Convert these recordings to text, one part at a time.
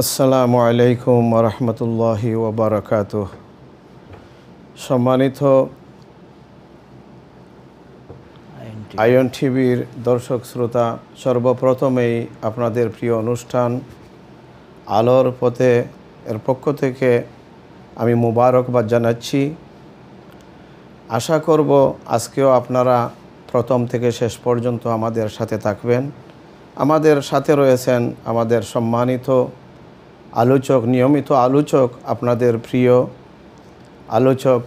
আসসালামু আলাইকুম ওয়া রাহমাতুল্লাহি ওয়া বারাকাতুহু। সম্মানিত আইয়ন টিভির দর্শক শ্রোতা, সর্বপ্রথমেই আপনাদের প্রিয় অনুষ্ঠান আলোর পথে এর পক্ষ থেকে আমি মুবারকবাদ জানাচ্ছি। আশা করব আজকেও আপনারা প্রথম থেকে শেষ পর্যন্ত আমাদের সাথে থাকবেন। আমাদের সাথে রয়েছেন আমাদের সম্মানিত আলোচক, নিয়মিত আলোচক, আপনাদের প্রিয় আলোচক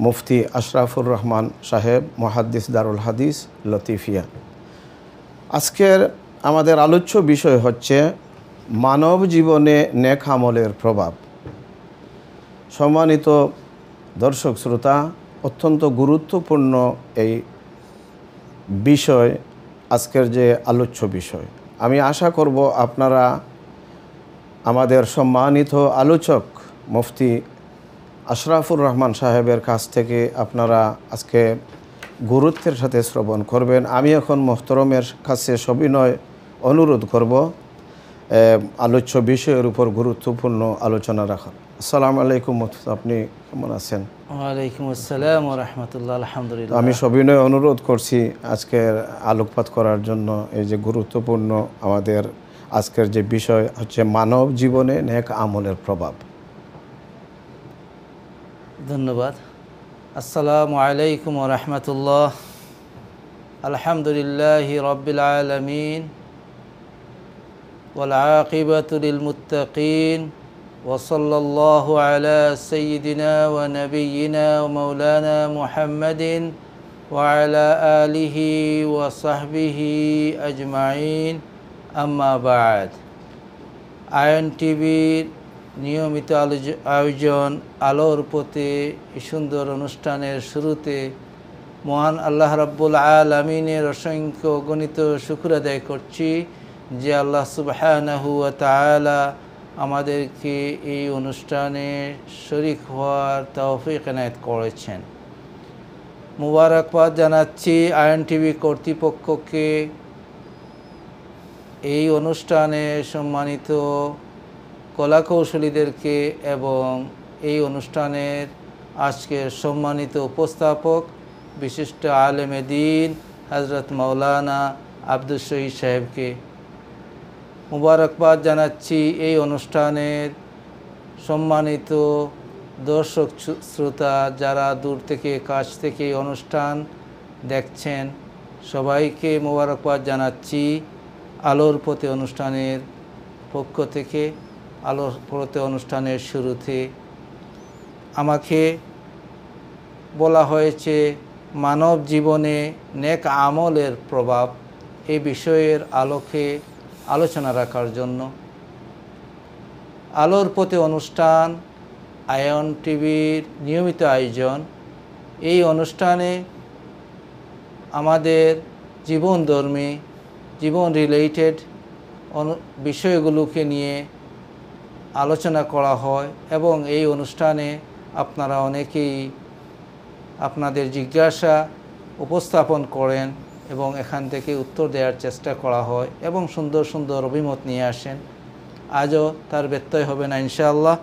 মুফতি আশরাফুর রহমান সাহেব, মুহাদ্দিস দারুল হাদিস লতিফিয়া। আজকের আমাদের আলোচ্য বিষয় হচ্ছে মানব জীবনে নেক আমলের প্রভাব। সম্মানিত দর্শক শ্রোতা, অত্যন্ত গুরুত্বপূর্ণ এই বিষয়, আজকের যে আলোচ্য বিষয়। আমি আশা করব আপনারা আমাদের সম্মানিত আলোচক মুফতি আশরাফুর রহমান সাহেবের কাছ থেকে আপনারা আজকে গুরুত্বের সাথে শ্রবণ করবেন। আমি এখন মোহতরমের কাছে সবিনয় অনুরোধ করব আলোচ্য বিষয়ের উপর গুরুত্বপূর্ণ আলোচনা রাখার। আসসালামু আলাইকুম মুফতি, আপনি কেমন আছেন? ওয়ালাইকুম আসসালাম ওয়া রাহমাতুল্লাহ। আলহামদুলিল্লাহ। আমি সবিনয় অনুরোধ করছি আজকের আলোকপাত করার জন্য। এই যে গুরুত্বপূর্ণ আমাদের আজকের যে বিষয় হচ্ছে মানব জীবনে নেক আমলের প্রভাব। ধন্যবাদ। আসসালামু আলাইকুম ওয়া রাহমাতুল্লাহ। আলহামদুলিল্লাহি রাব্বিল আলামিন ওয়াল আকিবাতু লিল মুত্তাকিন ওয়া সাল্লাল্লাহু আলা সাইয়্যিদিনা ওয়া নাবিয়্যিনা ওয়া মাওলানা মুহাম্মাদিন ওয়া আলা আলিহি ওয়া সাহবিহি আজমাইন। আম্মা বাদ। আয়ন টিভির নিয়মিত আয়োজন আলোর পথে এই সুন্দর অনুষ্ঠানের শুরুতে মহান আল্লাহ রাব্বুল আলামিনের অসংখ্য গণিত শুকর আদায় করছি যে আল্লাহ সুবহানাহু ওয়া তাআলা আমাদেরকে এই অনুষ্ঠানে শরীক হওয়ার তৌফিক এনায়েত করেছেন। মুবারকবাদ জানাচ্ছি আয়ন টিভি কর্তৃপক্ষকে, এই অনুষ্ঠানে সম্মানিত কলাকৌশলীদেরকে এবং এই অনুষ্ঠানের আজকের সম্মানিত উপস্থাপক বিশিষ্ট আলেমে দ্বীন হযরত মাওলানা আব্দুস শহীদ সাহেবকে মুবারকবাদ জানাচ্ছি। এই অনুষ্ঠানের সম্মানিত দর্শক শ্রোতা যারা দূর থেকে কাছ থেকে এই অনুষ্ঠান দেখছেন, সবাইকে মুবারকবাদ জানাচ্ছি। আলোর পথে অনুষ্ঠানের পক্ষ থেকে, আলোর পথে অনুষ্ঠানের শুরুতে আমাকে বলা হয়েছে মানব জীবনে নেক আমলের প্রভাব, এই বিষয়ের আলোকে আলোচনা রাখার জন্য। আলোর পথে অনুষ্ঠান আয়ন টিভির নিয়মিত আয়োজন। এই অনুষ্ঠানে আমাদের জীবনধর্মী, জীবন রিলেটেড বিষয়গুলোকে নিয়ে আলোচনা করা হয় এবং এই অনুষ্ঠানে আপনারা অনেকেই আপনাদের জিজ্ঞাসা উপস্থাপন করেন এবং এখান থেকে উত্তর দেওয়ার চেষ্টা করা হয় এবং সুন্দর সুন্দর অভিমত নিয়ে আসেন। আজও তার ব্যত্যয় হবে না ইনশাআল্লাহ।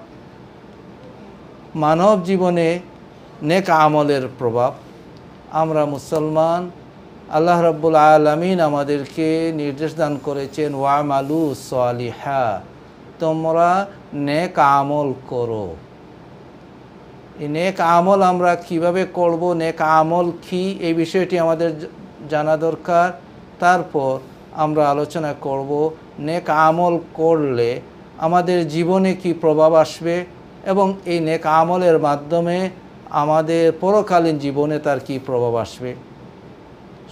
মানব জীবনে নেক আমলের প্রভাব। আমরা মুসলমান, আল্লাহ রাব্বুল আলামিন আমাদেরকে নির্দেশ দান করেছেন ওয়ামালু সালিহা, তোমরা নেক আমল করো। এই নেক আমল আমরা কিভাবে করব, নেক আমল কি, এই বিষয়টি আমাদের জানা দরকার। তারপর আমরা আলোচনা করব নেক আমল করলে আমাদের জীবনে কি প্রভাব আসবে এবং এই নেক আমলের মাধ্যমে আমাদের পরকালীন জীবনে তার কি প্রভাব আসবে।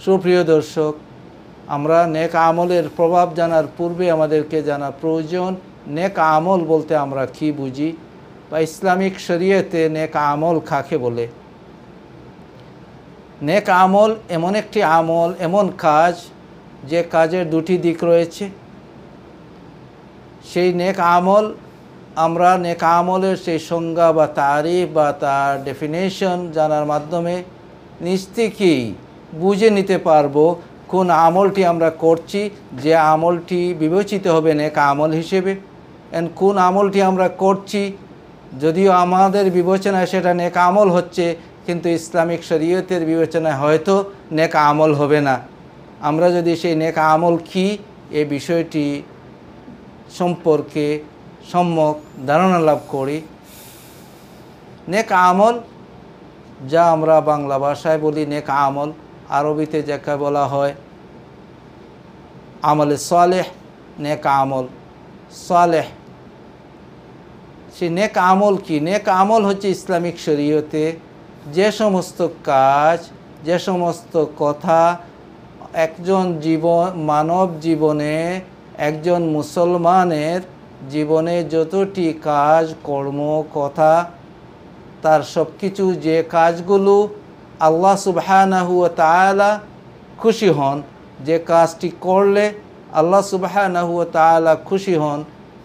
সুপ্রিয় দর্শক, আমরা নেক আমলের প্রভাব জানার পূর্বে আমাদেরকে জানা প্রয়োজন নেক আমল বলতে আমরা কি বুঝি বা ইসলামিক শরীয়তে নেক আমল কাকে বলে। নেক আমল এমন একটি আমল, এমন কাজ যে কাজের দুটি দিক রয়েছে। সেই নেক আমল আমরা নেক আমলের সেই সংজ্ঞা বা তারিফ বা তার ডেফিনেশন জানার মাধ্যমে নিজ থেকেই বুঝে নিতে পারবো কোন আমলটি আমরা করছি, যে আমলটি বিবেচিত হবে নেক আমল হিসেবে কোন আমলটি আমরা করছি, যদিও আমাদের বিবেচনায় সেটা নেক আমল হচ্ছে, কিন্তু ইসলামিক শরীয়তের বিবেচনায় হয়তো নেক আমল হবে না। আমরা যদি সেই নেক আমল কি এই বিষয়টি সম্পর্কে সম্যক ধারণা লাভ করি। নেক আমল, যা আমরা বাংলা ভাষায় বলি নেক আমল, আরবিতে যাকে বলা হয় আমলে সালেহ, নেক আমল সালেহ। সেই নেক আমল কি? নেক আমল হচ্ছে ইসলামিক শরীয়তে যে সমস্ত কাজ, যে সমস্ত কথা একজন মানব জীবনে, একজন মুসলমানের জীবনে যতটি কাজ কর্ম কথা, তার সব কিছু, যে কাজগুলো আল্লাহ সুবহানাহু ওয়া তাআলা খুশি হন, যে কাজটি করলে আল্লাহ সুবহানাহু ওয়া তাআলা খুশি হন,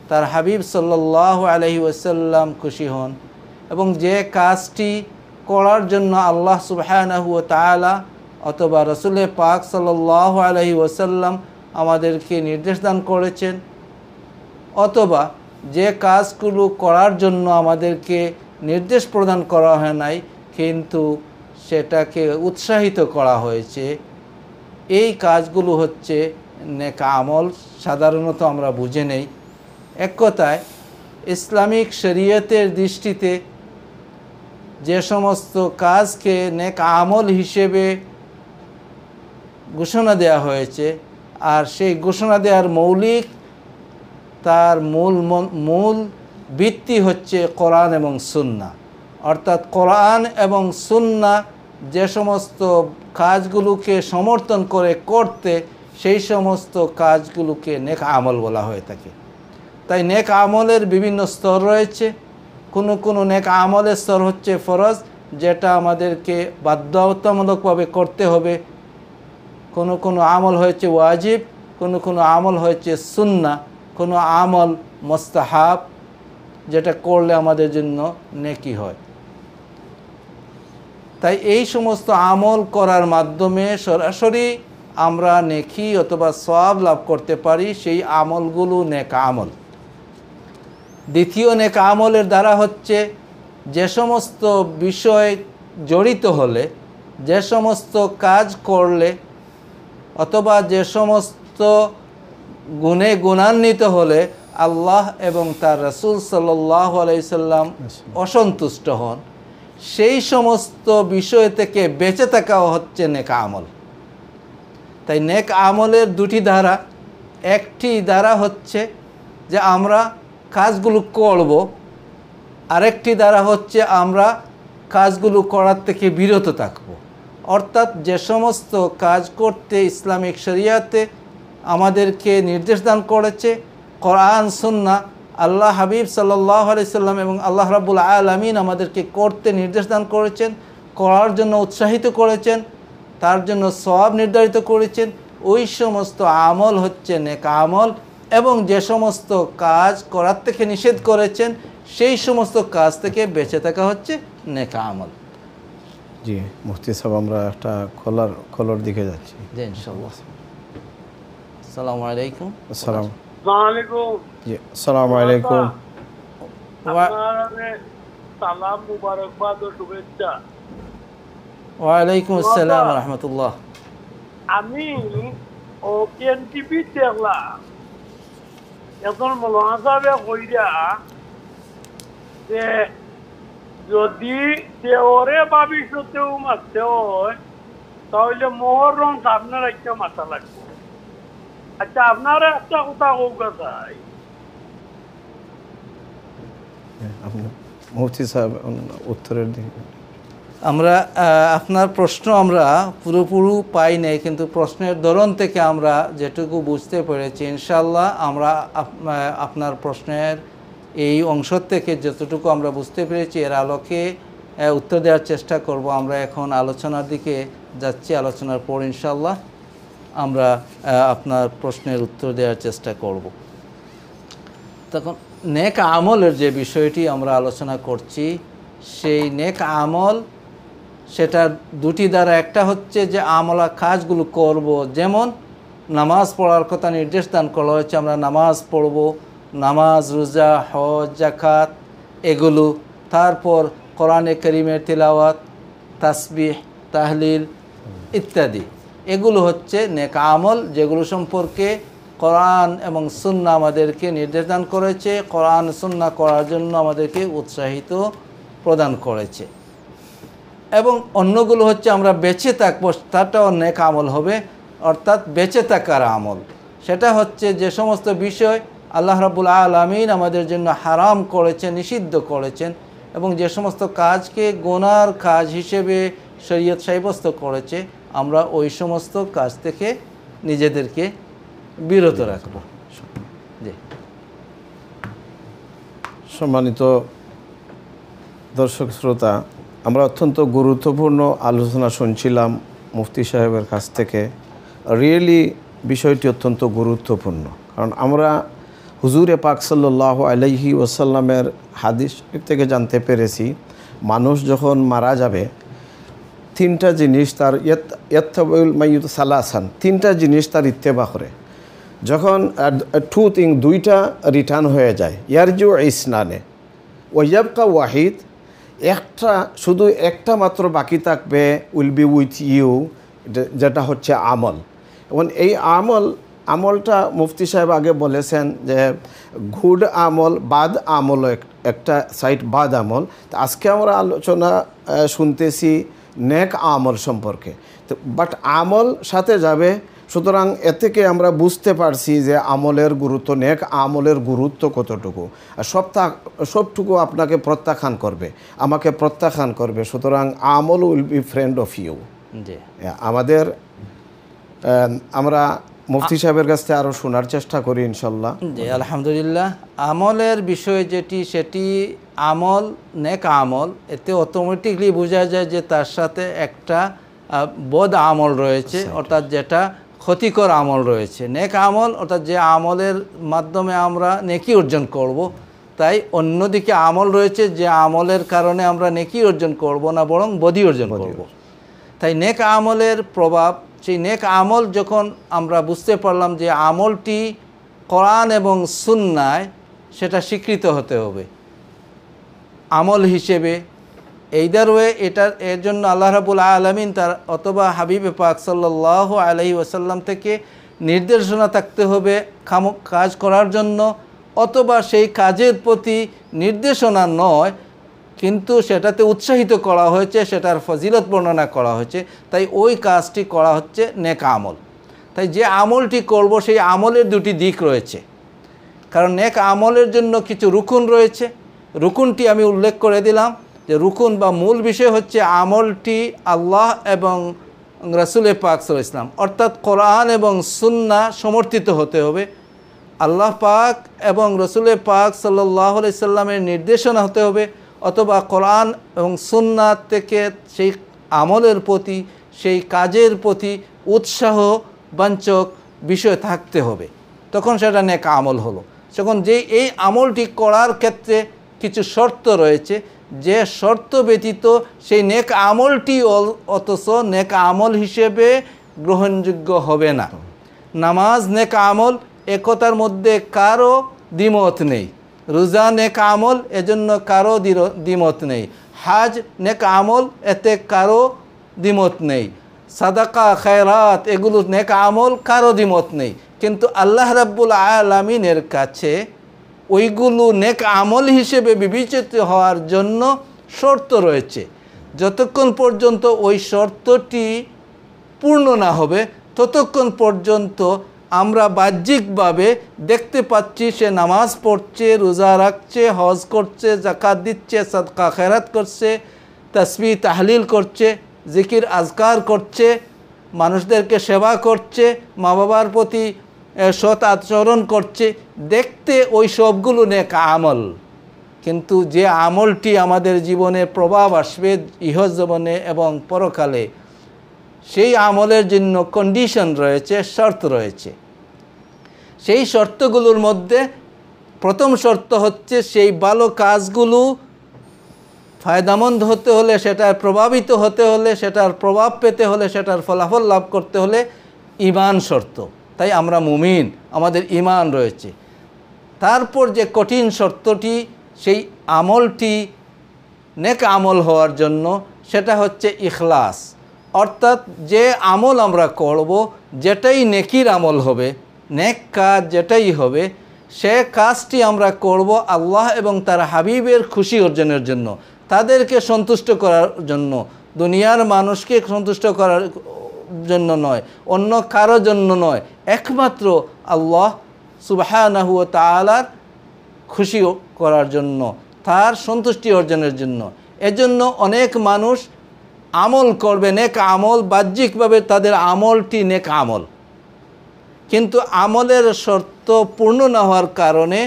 তার হাবিব সাল্লাল্লাহু আলাইহি ওয়াসাল্লাম খুশি হন, এবং যে কাজটি করার জন্য আল্লাহ সুবহানাহু ওয়া তাআলা অথবা রাসূল পাক সাল্লাল্লাহু আলাইহি ওয়াসাল্লাম আমাদেরকে নির্দেশ দান করেছেন, অথবা যে কাজগুলো করার জন্য আমাদেরকে নির্দেশ প্রদান করা হয় নাই কিন্তু সেটাকে উৎসাহিত করা হয়েছে, এই কাজগুলো হচ্ছে নেক আমল। সাধারণত আমরা বুঝে নেই। এক কথায় ইসলামিক শরীয়তের দৃষ্টিতে যে সমস্ত কাজকে নেক আমল হিসেবে ঘোষণা দেওয়া হয়েছে, আর সেই ঘোষণা দেওয়ার মৌলিক, তার মূল ভিত্তি হচ্ছে কোরআন এবং সুন্নাহ। অর্থাৎ কোরআন এবং সুন্নাহ যে সমস্ত কাজগুলোকে সমর্থন করে করতে, সেই সমস্ত কাজগুলোকে নেক আমল বলা হয়ে থাকে। তাই নেক আমলের বিভিন্ন স্তর রয়েছে। কোনো নেক আমলের স্তর হচ্ছে ফরজ, যেটা আমাদেরকে বাধ্যতামূলকভাবে করতে হবে। কোনো আমল হয়েছে ওয়াজিব, কোনো আমল হয়েছে সুন্নাহ, কোনো আমল মুস্তাহাব, যেটা করলে আমাদের জন্য নেকি হয়। তাই এই সমস্ত আমল করার মাধ্যমে সরাসরি আমরা নেকি অথবা সওয়াব লাভ করতে পারি। সেই আমলগুলো নেক আমল। দ্বিতীয় নেক আমলের দ্বারা হচ্ছে যে সমস্ত বিষয় জড়িত হলে, যে সমস্ত কাজ করলে, অথবা যে সমস্ত গুণে গুণান্বিত হলে আল্লাহ এবং তার রাসূল সাল্লাল্লাহু আলাইহি সাল্লাম অসন্তুষ্ট হন, সেই সমস্ত বিষয় থেকে বেঁচে থাকাও হচ্ছে নেক আমল। তাই নেক আমলের দুটি ধারা। একটি ধারা হচ্ছে যে আমরা কাজগুলো করব, আরেকটি ধারা হচ্ছে আমরা কাজগুলো করার থেকে বিরত থাকব। অর্থাৎ যে সমস্ত কাজ করতে ইসলামিক শরীয়তে আমাদেরকে নির্দেশ দান করেছে, কোরআন সুন্নাহ, আল্লাহ হাবিব সাল্লাল্লাহু আলাইহি সাল্লাম এবং আল্লাহ রাব্বুল আলামিন আমাদেরকে করতে নির্দেশ দান করেছেন, করার জন্য উৎসাহিত করেছেন, তার জন্য সওয়াব নির্ধারিত করেছেন, ওই সমস্ত আমল হচ্ছে নেক আমল। এবং যে সমস্ত কাজ করার থেকে নিষেধ করেছেন, সেই সমস্ত কাজ থেকে বেঁচে থাকা হচ্ছে নেক আমল। জি মুফতি সাহেব, আমরা একটা খোলার দিকে যাচ্ছি। জি ইনশাআল্লাহ। আসসালামু আলাইকুম। আসসালাম আসসালামু জি আসসালামু আলাইকুম। আপনাদের সালাম, মুবারকবাদ ও শুভেচ্ছা। ওয়ালাইকুম আসসালাম ওয়া রাহমাতুল্লাহ। আমি ওকেন টিভি দেখলাম, এখন মৌলানা সাহেবে কইরা যে যদি দেওরে ভবিষ্যতেও মারতে হয় তাহলে মহরম সামনে রাখতে মাথা লাগবে। আচ্ছা, আপনারা একটা কথা হোক চাই, আপনি মুফতি সাহেব উত্তরের দিকে। আমরা আপনার প্রশ্ন আমরা পুরোপুরি পাই নাই, কিন্তু প্রশ্নের ধরন থেকে আমরা যেটুকু বুঝতে পেরেছি, ইনশাআল্লাহ আমরা আপনার প্রশ্নের এই অংশ থেকে যতটুকু আমরা বুঝতে পেরেছি এর আলোকে উত্তর দেওয়ার চেষ্টা করব। আমরা এখন আলোচনার দিকে যাচ্ছি। আলোচনার পর ইনশাআল্লাহ আমরা আপনার প্রশ্নের উত্তর দেওয়ার চেষ্টা করব। তখন নেক আমলের যে বিষয়টি আমরা আলোচনা করছি, সেই নেক আমল, সেটা দুটি দ্বারা। একটা হচ্ছে যে আমলা কাজগুলো করব, যেমন নামাজ পড়ার কথা নির্দেশ দান করা হয়েছে, আমরা নামাজ পড়ব, নামাজ, রোজা, হজ, জাকাত এগুলো, তারপর কোরআনে কারীমের তিলাওয়াত, তাসবিহ, তাহলিল ইত্যাদি, এগুলো হচ্ছে নেক আমল, যেগুলো সম্পর্কে কোরআন এবং সুন্নাহ আমাদেরকে নির্দেশ দান করেছে, কোরআন সুন্নাহ করার জন্য আমাদেরকে উৎসাহিত প্রদান করেছে। এবং অন্যগুলো হচ্ছে আমরা বেঁচে থাকবো, তাটাও নেক আমল হবে, অর্থাৎ বেঁচে থাকার আমল। সেটা হচ্ছে যে সমস্ত বিষয় আল্লাহ রাব্বুল আলামিন আমাদের জন্য হারাম করেছেন, নিষিদ্ধ করেছেন, এবং যে সমস্ত কাজকে গুনার কাজ হিসেবে শরীয়ত সাব্যস্ত করেছে, আমরা ওই সমস্ত কাজ থেকে নিজেদেরকে বিরত রাখব। জি। সম্মানিত দর্শক শ্রোতা, আমরা অত্যন্ত গুরুত্বপূর্ণ আলোচনা শুনছিলাম মুফতি সাহেবের কাছ থেকে। রিয়েলি বিষয়টি অত্যন্ত গুরুত্বপূর্ণ, কারণ আমরা হুজুরে পাক সাল্লাল্লাহু আলাইহি ওয়াসাল্লামের হাদিস থেকে জানতে পেরেছি, মানুষ যখন মারা যাবে তিনটা জিনিস তার ইয়াত্তাবিউল মাইয়িত সালাসান, তিনটা জিনিস তার ইত্তেবা করে। যখন দুইটা রিটার্ন হয়ে যায়, ইয়ারজু ইসনানে ওয়াইয়াবকা ওয়াহিদ, শুধু একটা মাত্র বাকি থাকবে, উইল বি উইথ ইউ, যেটা হচ্ছে আমল। এবং এই আমলটা মুফতি সাহেব আগে বলেছেন যে গুড আমল, বাদ আমল, একটা সাইড বাদ আমল। তো আজকে আমরা আলোচনা শুনতেছি নেক আমল সম্পর্কে। তো বাট আমল সাথে যাবে, সুতরাং এ থেকে আমরা বুঝতে পারছি যে আমলের গুরুত্ব, নেক আমলের গুরুত্ব কতটুকু। আর সবটুকু আপনাকে প্রত্যাখ্যান করবে, আমাকে প্রত্যাখ্যান করবে। সুতরাং আমল will be friend of you. আমাদের আমরা মুফতি সাহেবের কাছ থেকে আরও শোনার চেষ্টা করি ইনশাল্লাহ। জি, আলহামদুলিল্লাহ। আমলের বিষয় সেটি আমল, নেক আমল, এতে অটোমেটিকলি বোঝা যায় যে তার সাথে একটা বদ আমল রয়েছে, অর্থাৎ যেটা ক্ষতিকর আমল রয়েছে। নেক আমল অর্থাৎ যে আমলের মাধ্যমে আমরা নেকি অর্জন করব, তাই অন্যদিকে আমল রয়েছে যে আমলের কারণে আমরা নেকি অর্জন করব না, বরং বদি অর্জন করব। তাই নেক আমলের প্রভাব, সেই নেক আমল যখন আমরা বুঝতে পারলাম যে আমলটি কোরআন এবং সুন্নায়, সেটা স্বীকৃত হতে হবে আমল হিসেবে। এইদার ওয়ে এর জন্য আল্লাহ রাব্বুল আলামিন তার অথবা হাবিবে পাক সাল্লাল্লাহু আলাইহি ওয়াসাল্লাম থেকে নির্দেশনা থাকতে হবে কাজ করার জন্য, অথবা সেই কাজের প্রতি নির্দেশনা নয় কিন্তু সেটাতে উৎসাহিত করা হয়েছে, সেটার ফজিলত বর্ণনা করা হয়েছে, তাই ওই কাজটি করা হচ্ছে নেক আমল। তাই যে আমলটি করব সেই আমলের দুটি দিক রয়েছে, কারণ নেক আমলের জন্য কিছু রুকুন রয়েছে। রুকুনটি আমি উল্লেখ করে দিলাম যে রুকুন বা মূল বিষয় হচ্ছে আমলটি আল্লাহ এবং রাসূলে পাক সাল্লাল্লাহু আলাইহি ওয়াসাল্লাম, অর্থাৎ কোরআন এবং সুন্নাহ সমর্থিত হতে হবে। আল্লাহ পাক এবং রাসূলে পাক সাল্লাল্লাহু আলাইহি ওয়াসাল্লামের নির্দেশনা হতে হবে, অথবা কোরআন এবং সুন্নাহ থেকে সেই আমলের প্রতি, সেই কাজের প্রতি উৎসাহ বাঞ্ছক বিষয় থাকতে হবে, তখন সেটা নেক আমল হলো। তখন এই আমলটি করার ক্ষেত্রে কিছু শর্ত রয়েছে, যে শর্ত ব্যতীত সেই নেক আমলটি অথচ নেক আমল হিসেবে গ্রহণযোগ্য হবে না। নামাজ নেক আমল, একতার মধ্যে কারো দ্বিমত নেই। রোজা নেক আমল, এজন্য কারো দ্বিমত নেই। হাজ নেক আমল, এতে কারো দ্বিমত নেই। সাদাকা, খায়রাত, এগুলো নেক আমল, কারো দ্বিমত নেই। কিন্তু আল্লাহ রাব্বুল আলামিনের কাছে ওইগুলো নেক আমল হিসেবে বিবেচিত হওয়ার জন্য শর্ত রয়েছে। যতক্ষণ পর্যন্ত ওই শর্তটি পূর্ণ না হবে, ততক্ষণ পর্যন্ত আমরা বাহ্যিকভাবে দেখতে পাচ্ছি সে নামাজ পড়ছে, রোজা রাখছে, হজ করছে, জাকাত দিচ্ছে, সাদকা খেরাত করছে, তাসবিহ তাহলিল করছে, জিকির আজকার করছে, মানুষদেরকে সেবা করছে, মা বাবার প্রতি সৎ আচরণ করছে, দেখতে ওই সবগুলো নেক আমল। কিন্তু যে আমলটি আমাদের জীবনে প্রভাব আসবে ইহজীবনে এবং পরকালে, সেই আমলের জন্য কন্ডিশন রয়েছে, শর্ত রয়েছে। সেই শর্তগুলোর মধ্যে প্রথম শর্ত হচ্ছে সেই ভালো কাজগুলো ফায়দামন্দ হতে হলে, সেটার প্রভাবিত হতে হলে, সেটার প্রভাব পেতে হলে, সেটার ফলাফল লাভ করতে হলে ঈমান শর্ত। তাই আমরা মুমিন, আমাদের ঈমান রয়েছে। তারপর যে কঠিন শর্তটি, সেই আমলটি নেক আমল হওয়ার জন্য, সেটা হচ্ছে ইখলাস। অর্থাৎ যে আমল আমরা করব, যেটাই নেকির আমল হবে, নেক কাজ যেটাই হবে, সে কাজটি আমরা করব আল্লাহ এবং তার হাবিবের খুশি অর্জনের জন্য, তাদেরকে সন্তুষ্ট করার জন্য, দুনিয়ার মানুষকে সন্তুষ্ট করার জন্য নয়, অন্য কারো জন্য নয়, একমাত্র আল্লাহ সুবহানাহু ওয়া তাআলার খুশি করার জন্য, তার সন্তুষ্টি অর্জনের জন্য। এজন্য অনেক মানুষ আমল করবে, নেক আমল, বাহ্যিকভাবে তাদের আমলটি নেক আমল, কিন্তু আমলের শর্ত পূর্ণ না হওয়ার কারণে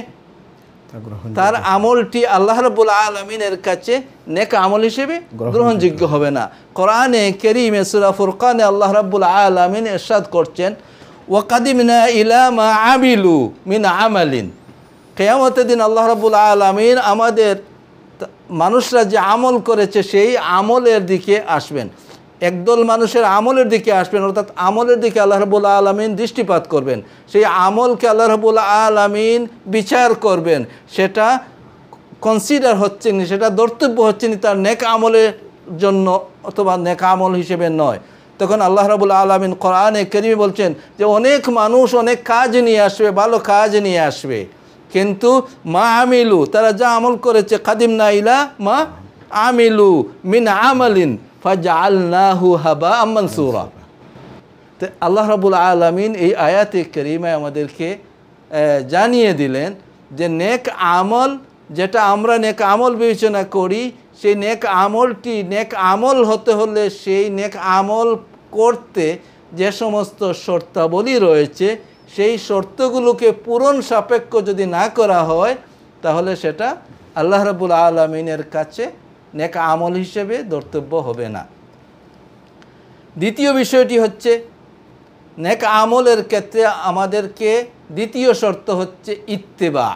তার আমলটি আল্লাহ রাব্বুল আলামিনের কাছে নেক আমল হিসেবে গ্রহণযোগ্য হবে না। কোরআনে কারীমে সূরা ফুরকানে আল্লাহ রাব্বুল আলামিন ইরশাদ করছেন, ওয়াকাদিমনা ইলা মা আমিলু মিন আমালিন। কিয়ামতের দিন আল্লাহ রাব্বুল আলামিন আমাদের মানুষরা যে আমল করেছে সেই আমলের দিকে আসবেন, একদল মানুষের আমলের দিকে আসবেন, অর্থাৎ আমলের দিকে আল্লাহ রাব্বুল আলামিন দৃষ্টিপাত করবেন, সেই আমলকে আল্লাহ রাব্বুল আলামিন বিচার করবেন, সেটা কনসিডার হচ্ছে না, সেটা ধর্তব্য হচ্ছে না তার নেক আমলের জন্য অথবা নেক আমল হিসেবে নয়। তখন আল্লাহ রাব্বুল আলামিন কোরআনে কারীমে বলছেন যে অনেক মানুষ অনেক কাজ নিয়ে আসবে, ভালো কাজ নিয়ে আসবে, কিন্তু মা আমিলু, তারা যা আমল করেছে, কাদিমনা ইলা মা আমিলু মিন আমালিন ফাজআলনাহু হাবাআম মানসুরা। তো আল্লাহ রাব্বুল আলামিন এই আয়াতে কারিমায় আমাদেরকে জানিয়ে দিলেন যে নেক আমল, যেটা আমরা নেক আমল বিবেচনা করি, সেই নেক আমলটি নেক আমল হতে হলে সেই নেক আমল করতে যে সমস্ত শর্তাবলী রয়েছে, সেই শর্তগুলোকে পূরণ সাপেক্ষ যদি না করা হয়, তাহলে সেটা আল্লাহ রাব্বুল আলামিনের কাছে নেক আমল হিসেবে ধর্তব্য হবে না। দ্বিতীয় বিষয়টি হচ্ছে, নেক আমলের ক্ষেত্রে আমাদেরকে দ্বিতীয় শর্ত হচ্ছে ইত্তেবা,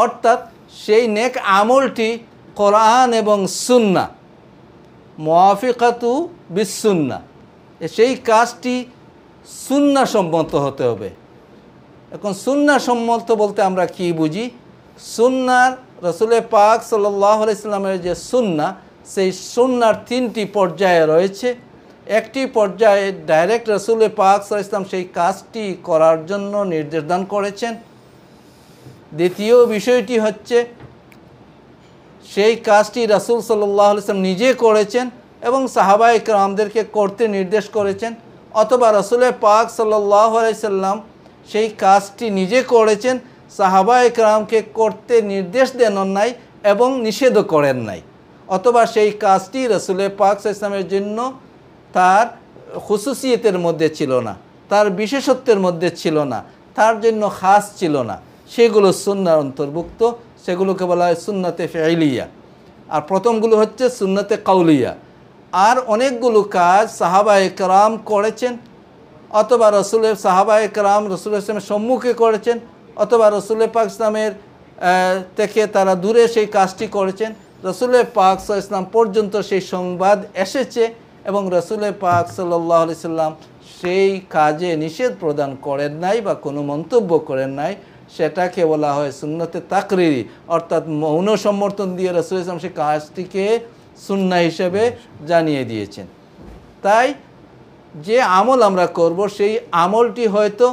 অর্থাৎ সেই নেক আমলটি কোরআন এবং সুন্নাহ, মুওয়াফিকাতু বিসসুন্নাহ, সেই কাজটি সুন্নাহ সম্মত হতে হবে। এখন সুন্নাহ সম্মত বলতে আমরা কি বুঝি? সুন্নাহ, রাসূল পাক সাল্লাল্লাহু আলাইহি সাল্লামের যে সুন্নাহ, সেই সুন্নাহর তিনটি পর্যায়ে রয়েছে। একটি পর্যায়ে ডাইরেক্ট রাসূল পাক সাল্লাল্লাহু আলাইহি সাল্লাম সেই কাজটি করার জন্য নির্দেশ দান করেছেন। দ্বিতীয় বিষয়টি হচ্ছে সেই কাজটি রাসূল সাল্লাল্লাহু আলাইহি সাল্লাম নিজে করেছেন এবং সাহাবায়ে কেরামদেরকে করতে নির্দেশ করেছেন, অথবা রাসূল পাক সাল্লাল্লাহু আলাইহি সাল্লাম সেই কাজটি নিজে করেছেন, সাহাবায়ে কেরামকে করতে নির্দেশ দেন নাই এবং নিষেধও করেন নাই, অথবা সেই কাজটি রাসূল পাক সাল্লাল্লাহু আলাইহি সাল্লামের জন্য তার খুসুসিয়তের মধ্যে ছিল না, তার বিশেষত্বের মধ্যে ছিল না, তার জন্য খাস ছিল না, সেগুলো সুন্নাহর অন্তর্ভুক্ত, সেগুলোকে বলা হয় সুন্নাতে ফি'লিয়া। আর প্রথমগুলো হচ্ছে সুন্নাতে কাউলিয়া। আর অনেকগুলো কাজ সাহাবায়ে কেরাম করেছেন, অথবা সাহাবায়ে কেরাম রাসূলের ইসলামের সম্মুখে করেছেন, অথবা রাসূল পাক ইসলামের থেকে তারা দূরে সেই কাজটি করেছেন। রাসূল পাক সাল্লাল্লাহু আলাইহি সাল্লাম পর্যন্ত সেই সংবাদ এসেছে এবং রাসূল পাক সাল্লাল্লাহু আলাইহি সাল্লাম সেই কাজে নিষেধ প্রদান করেন নাই বা কোনো মন্তব্য করেন নাই, সেটাকে বলা হয় সুন্নতে তাকরিরি, অর্থাৎ মৌন সমর্থন দিয়ে রাসূল ইসলাম সেই কাজটিকে সুন্নাহ হিসেবে জানিয়ে দিয়েছেন। তাই যে আমল আমরা করব, সেই আমলটি হয়তো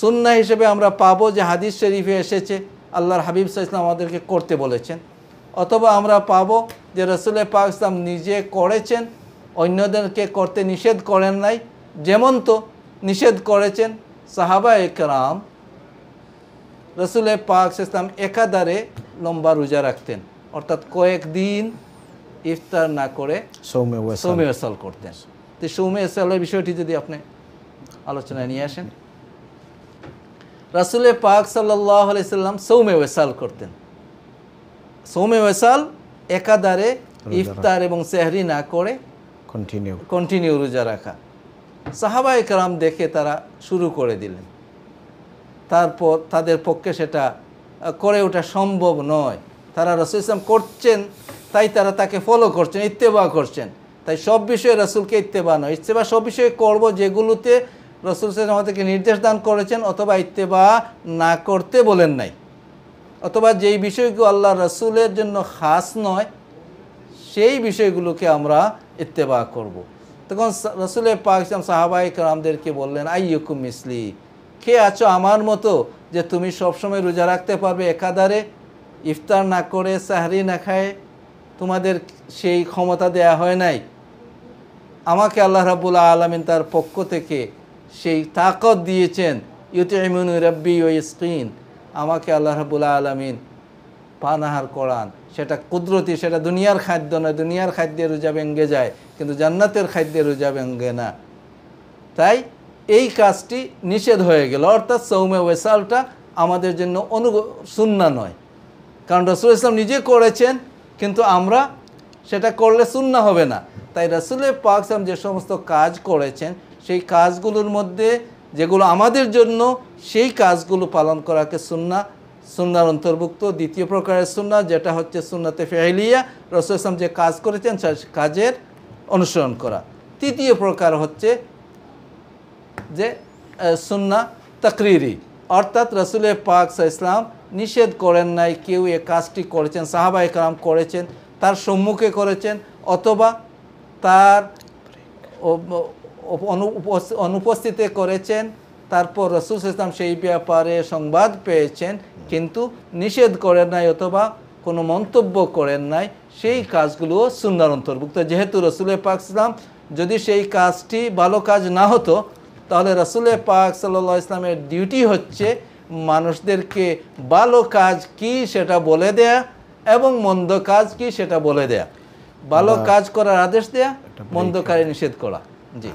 সুন্নাহ হিসেবে আমরা পাবো যে হাদিস শরীফে এসেছে আল্লাহর হাবিব সাল্লাল্লাহু আলাইহি ওয়াসাল্লাম আমাদেরকে করতে বলেছেন, অথবা আমরা পাবো যে রাসূল পাক ইসলাম নিজে করেছেন, অন্যদেরকে করতে নিষেধ করেন নাই। যেমন তো নিষেধ করেছেন সাহাবায়ে কেরাম, রাসূল পাক ইসলাম একাধারে লম্বা রোজা রাখতেন, অর্থাৎ কয়েকদিন ইফতার না করে সৌমে ওয়াসাল করতেন। তো সৌমে ওয়াসালের বিষয়টি যদি আপনি আলোচনায় নিয়ে আসেন, রাসূল পাক সাল্লাল্লাহু আলাইহি সাল্লাম সৌমে ওয়াসাল করতেন। সৌমে ওয়াসাল একাধারে ইফতার এবং সেহরি না করে কন্টিনিউ রোজা রাখা। সাহাবায়ে কেরাম দেখে তারা শুরু করে দিলেন, তারপর তাদের পক্ষে সেটা করে ওঠা সম্ভব নয়। তারা রাসূল ইসলাম করছেন, তাই তারা তাকে ফলো করছেন, ইত্তেবা করছেন। তাই সব বিষয়ে রাসূলকে ইত্তেবা নয়, ইত্তেবা সব বিষয়ে করব যেগুলোতে রাসূল সাল্লাল্লাহু আলাইহি ওয়াসাল্লাম আমাদেরকে নির্দেশ দান করেছেন অথবা ইত্তেবা না করতে বলেন নাই, অথবা যেই বিষয়গুলো আল্লাহ রাসূলের জন্য খাস নয় সেই বিষয়গুলোকে আমরা ইত্তেবা করব। তখন রাসূলের পাক সাহাবায়ে কেরামদেরকে বললেন, আইয়ুকুম মিসলি, কে আছো আমার মতো যে তুমি সবসময় রোজা রাখতে পারবে একাধারে, ইফতার না করে সাহরি না খায়? তোমাদের সেই ক্ষমতা দেয়া হয় নাই। আমাকে আল্লাহ রাব্বুল আলামিন তার পক্ষ থেকে সেই তাকত দিয়েছেন, ইউতিমুনু রাব্বি ওয়া ইয়াসকিন, আমাকে আল্লাহ রাব্বুল আলামিন পানাহার করান। সেটা কুদরতি, সেটা দুনিয়ার খাদ্য নয়। দুনিয়ার খাদ্যে রোজা ভেঙে যায়, কিন্তু জান্নাতের খাদ্যে রোজা ভেঙে না। তাই এই কাজটি নিষেধ হয়ে গেল, অর্থাৎ সৌমে ওয়েসালটা আমাদের জন্য সুন্নাহ নয়, কারণ রাসূল ইসলাম নিজে করেছেন, কিন্তু আমরা সেটা করলে সুন্নাহ হবে না। তাই রাসূলের পাক সাল্লাল্লাহু আলাইহি ওয়াসাল্লাম যে সমস্ত কাজ করেছেন সেই কাজগুলোর মধ্যে যেগুলো আমাদের জন্য, সেই কাজগুলো পালন করাকে সুন্নাহর অন্তর্ভুক্ত। দ্বিতীয় প্রকারের সুন্নাহ যেটা হচ্ছে সুন্নাতে ফি'লিয়া, রাসূল ইসলাম যে কাজ করেছেন সেই কাজের অনুসরণ করা। তৃতীয় প্রকার হচ্ছে যে সুন্নাহ তাকরিরি, অর্থাৎ রাসূলের পাক সাল্লাল্লাহু আলাইহি ওয়াসাল্লাম নিষেধ করেন নাই, কেউ এই কাজটি করেছেন, সাহাবায়ে কেরাম করেছেন, তার সম্মুখে করেছেন, অথবা তার অনুপস্থিতিতে করেছেন, তারপর রাসূল সাল্লাল্লাহু আলাইহি ওয়াসাল্লাম সেই ব্যাপারে সংবাদ পেয়েছেন কিন্তু নিষেধ করেন নাই অথবা কোনো মন্তব্য করেন নাই, সেই কাজগুলোও সুন্নাহর অন্তর্ভুক্ত। যেহেতু রাসূলের পাক সাল্লাল্লাহু আলাইহি ওয়াসাল্লাম, যদি সেই কাজটি ভালো কাজ না হতো তাহলে রাসূলের পাক সাল্লাল্লাহু আলাইহি ওয়াসাল্লামের ডিউটি হচ্ছে মানুষদেরকে ভালো কাজ কি সেটা বলে দেয়া এবং মন্দ কাজ কি সেটা বলে দেয়া, ভালো কাজ করার আদেশ দেয়া, মন্দ কাজে নিষেধ করা। জি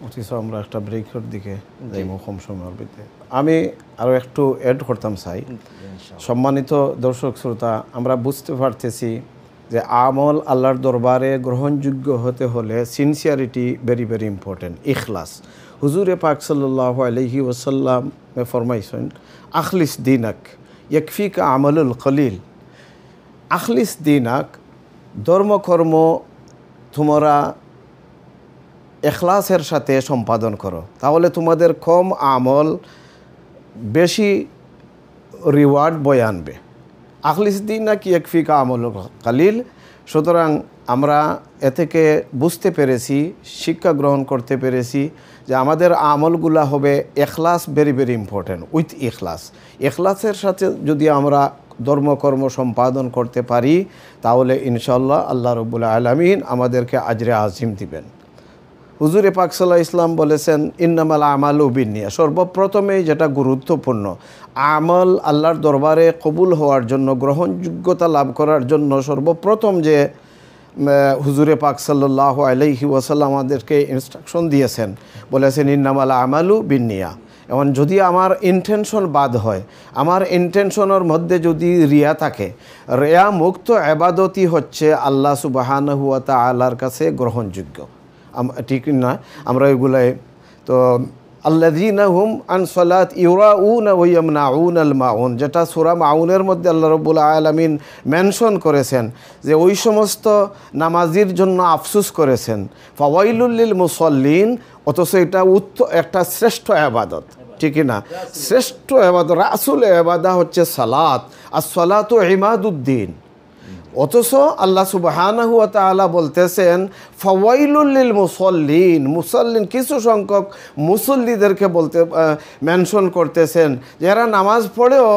মুফতি সাহেব, আমরা একটা ব্রেকের দিকে যাই কম সময়ের ভিতরে। আমি আরও একটু অ্যাড করতাম চাই। সম্মানিত দর্শক শ্রোতা, আমরা বুঝতে পারতেছি যে আমল আল্লাহর দরবারে গ্রহণযোগ্য হতে হলে সিনসিয়ারিটি ভেরি ভেরি ইম্পর্টেন্ট, ইখলাস। হুজুরে পাক সাল্লাল্লাহু আলাইহি ওয়াসাল্লাম ফরমাইছেন, আখলিস দিনাক ইয়াকফিকা আমলুল কলিল। আখলিস দিনাক, ধর্মকর্ম তোমরা এখলাসের সাথে সম্পাদন করো, তাহলে তোমাদের কম আমল বেশি রিওয়ার্ড বয়ে আনবে। আখলিস দিনাক ইয়াকফিকা আমলুল কলিল। সুতরাং আমরা এ থেকে বুঝতে পেরেছি, শিক্ষা গ্রহণ করতে পেরেছি যে আমাদের আমলগুলা হবে এখলাস, ভেরি ভেরি ইম্পর্টেন্ট, উইথ ইখলাস। এখলাসের সাথে যদি আমরা ধর্মকর্ম সম্পাদন করতে পারি তাহলে ইনশাআল্লাহ আল্লাহ রাব্বুল আলামিন আমাদেরকে আজরে আজিম দিবেন। হুজুরে পাক সাল্লাল্লাহু আলাইহি ওয়াসাল্লাম বলেছেন, ইন্নামাল আমালু বিন্নিয়াত। সর্বপ্রথমেই যেটা গুরুত্বপূর্ণ, আমল আল্লাহর দরবারে কবুল হওয়ার জন্য, গ্রহণযোগ্যতা লাভ করার জন্য সর্বপ্রথম যে হুজুরে পাক সাল্লাল্লাহু আলাইহি ওয়াসাল্লাম আমাদেরকে ইনস্ট্রাকশন দিয়েছেন, বলেছেন ইন্নামাল আমালু বিন্নিয়াত। এখন যদি আমার ইন্টেনশন বাদ হয়, আমার ইন্টেনশনের মধ্যে যদি রিয়া থাকে, রিয়া মুক্ত ইবাদতই হচ্ছে আল্লাহ সুবহানাহু ওয়া তাআলার কাছে গ্রহণযোগ্য, ঠিক না? আমরা এগুলাই তো আল্লাযীনা হুম আন সালাত ইউরাউনা ওয়া ইয়ামনাউনাল মাউন, যেটা সূরা মাউনের মধ্যে আল্লাহ রাব্বুল আলামিন মেনশন করেছেন যে ওই সমস্ত নামাজির জন্য আফসোস করেছেন, ফাওয়াইলুল লিল মুসাল্লিন। অথচ এটা একটা শ্রেষ্ঠ ইবাদত, ঠিক না? শ্রেষ্ঠ ইবাদত, রাসূল ইবাদত হচ্ছে সালাত, আর সালাতু ইমাদুদ্দিন। অথচ আল্লাহ সুবহানাহু ওয়া তাআলা বলতেছেন ফাওয়াইলুল লিল মুসাল্লিন। মুসাল্লিন কিছু সংখ্যক মুসল্লিদেরকে বলতে মেনশন করতেছেন যে এরা নামাজ পড়েও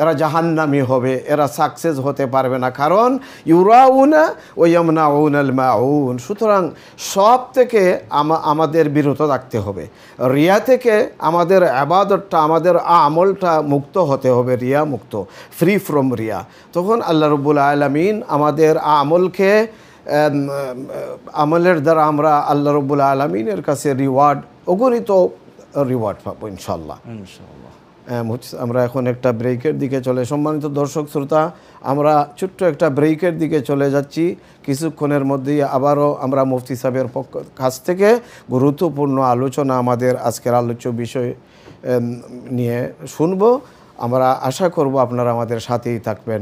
এরা জাহান্নামী হবে, এরা সাকসেস হতে পারবে না, কারণ ইউরাউনা ওয়া ইয়ামনাউনাল মাউন। সুতরাং সব থেকে আমাদের বিরত রাখতে হবে, রিয়া থেকে আমাদের ইবাদতটা, আমাদের আমলটা মুক্ত হতে হবে, রিয়া মুক্ত, ফ্রি ফ্রম রিয়া। তখন আল্লাহ রাব্বুল আলামিন আমাদের আমলকে, আমলের দ্বারা আমরা আল্লাহ রাব্বুল আলামিনের কাছে রিওয়ার্ড, অগণিত রিওয়ার্ড পাবো ইনশাআল্লাহ। আমরা এখন একটা ব্রেকের দিকে চলে, সম্মানিত দর্শক শ্রোতা, আমরা ছোট্ট একটা ব্রেকের দিকে চলে যাচ্ছি। কিছুক্ষণের মধ্যেই আবারও আমরা মুফতি সাহেবের কাছ থেকে গুরুত্বপূর্ণ আলোচনা, আমাদের আজকের আলোচ্য বিষয় নিয়ে শুনব। আমরা আশা করব আপনারা আমাদের সাথেই থাকবেন।